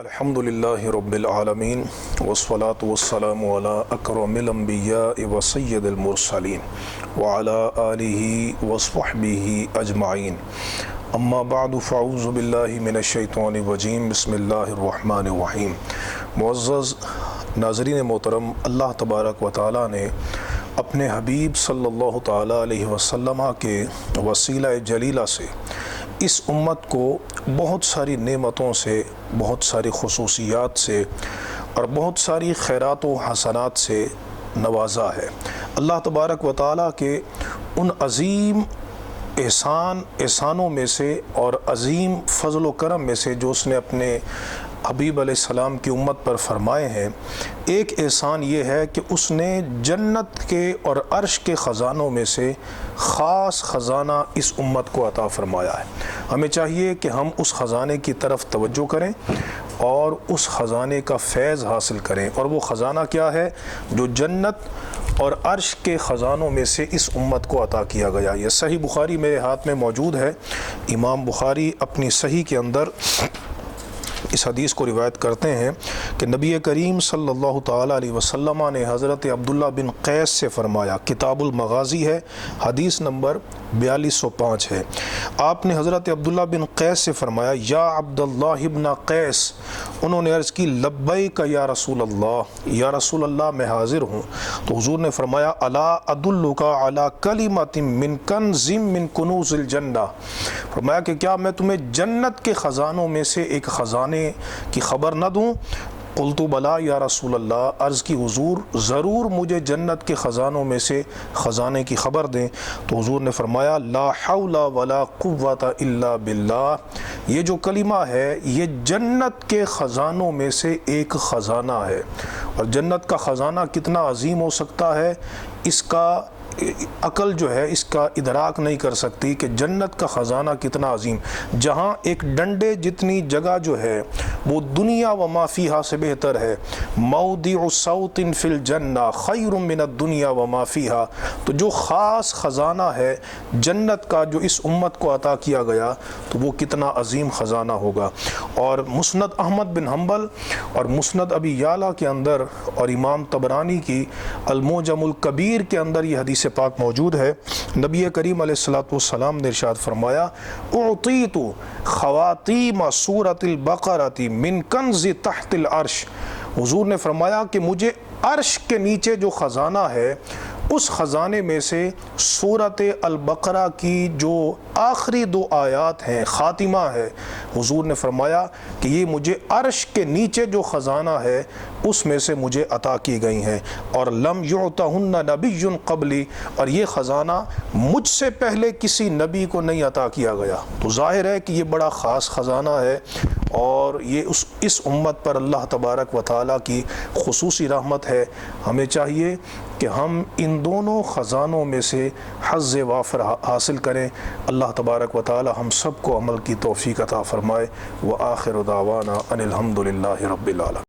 الحمدللہ رب العالمین والصلاة والسلام علی اکرم الانبیاء وسید المرسلین وعلی آلہ وصحبہ اجمعین اما بعد فاعوذ باللہ من الشیطان الرجیم بسم اللہ الرحمن الرحیم۔ معزز ناظرین محترم، اللہ تبارک و تعالیٰ نے اپنے حبیب صلی اللہ تعالیٰ علیہ وسلم کے وسیلہ جلیلہ سے اس امت کو بہت ساری نعمتوں سے، بہت ساری خصوصیات سے اور بہت ساری خیرات و حسنات سے نوازا ہے۔ اللہ تبارک و تعالیٰ کے ان عظیم احسانوں میں سے اور عظیم فضل و کرم میں سے جو اس نے اپنے حبیب علیہ السلام کی امت پر فرمائے ہیں، ایک احسان یہ ہے کہ اس نے جنت کے اور عرش کے خزانوں میں سے خاص خزانہ اس امت کو عطا فرمایا ہے۔ ہمیں چاہیے کہ ہم اس خزانے کی طرف توجہ کریں اور اس خزانے کا فیض حاصل کریں، اور وہ خزانہ کیا ہے جو جنت اور عرش کے خزانوں میں سے اس امت کو عطا کیا گیا۔ یہ صحیح بخاری میرے ہاتھ میں موجود ہے۔ امام بخاری اپنی صحیح کے اندر اس حدیث کو روایت کرتے ہیں کہ نبی کریم صلی اللہ تعالیٰ علیہ وسلم نے حضرت عبداللہ بن قیس سے فرمایا، کتاب المغازی ہے، حدیث نمبر 4205 ہے۔ آپ نے حضرت عبداللہ بن قیس سے فرمایا، یا عبداللہ ابن قیس، انہوں نے عرض کی لبیک یا رسول اللہ، یا رسول اللہ میں حاضر ہوں۔ تو حضور نے فرمایا، الا ادلک علی کلمۃ من کنز من کنوز الجنہ، فرمایا کہ کیا میں تمہیں جنت کے خزانوں میں سے ایک خزانے کی خبر نہ دوں؟ قلت بلا یا رسول اللہ، عرض کی حضور ضرور مجھے جنت کے خزانوں میں سے خزانے کی خبر دیں۔ تو حضور نے فرمایا، لا حول ولا قوت الا باللہ، یہ جو کلمہ ہے یہ جنت کے خزانوں میں سے ایک خزانہ ہے۔ اور جنت کا خزانہ کتنا عظیم ہو سکتا ہے، اس کا عقل جو ہے اس کا ادراک نہیں کر سکتی کہ جنت کا خزانہ کتنا عظیم، جہاں ایک ڈنڈے جتنی جگہ جو ہے وہ دنیا و ما فیہا سے بہتر ہے۔ موضع صوت فی الجنہ خیر من الدنیا و ما فیہا، تو جو خاص خزانہ ہے جنت کا جو اس امت کو عطا کیا گیا تو وہ کتنا عظیم خزانہ ہوگا۔ اور مسند احمد بن حنبل اور مسند ابی یعلا کے اندر اور امام طبرانی کی المعجم الکبیر کے اندر یہ حدیث پاک موجود ہے۔ نبی کریم علیہ السلام نے ارشاد فرمایا، اعطیت خواتیم سورۃ البقرۃ من کنز تحت العرش، حضور نے فرمایا کہ مجھے عرش کے نیچے جو خزانہ ہے اس خزانے میں سے سورۃ البقرہ کی جو آخری 2 آیات ہیں، خاتمہ ہے، حضور نے فرمایا کہ یہ مجھے عرش کے نیچے جو خزانہ ہے اس میں سے مجھے عطا کی گئی ہیں، اور لم یعطہن نبی قبلی، اور یہ خزانہ مجھ سے پہلے کسی نبی کو نہیں عطا کیا گیا۔ تو ظاہر ہے کہ یہ بڑا خاص خزانہ ہے، اور یہ اس امت پر اللہ تبارک و تعالیٰ کی خصوصی رحمت ہے۔ ہمیں چاہیے کہ ہم ان دونوں خزانوں میں سے حظ وافر حاصل کریں۔ اللہ تبارک و تعالیٰ ہم سب کو عمل کی توفیق عطا فرمائے۔ وآخر دعوانا ان الحمد للہ رب العالمین۔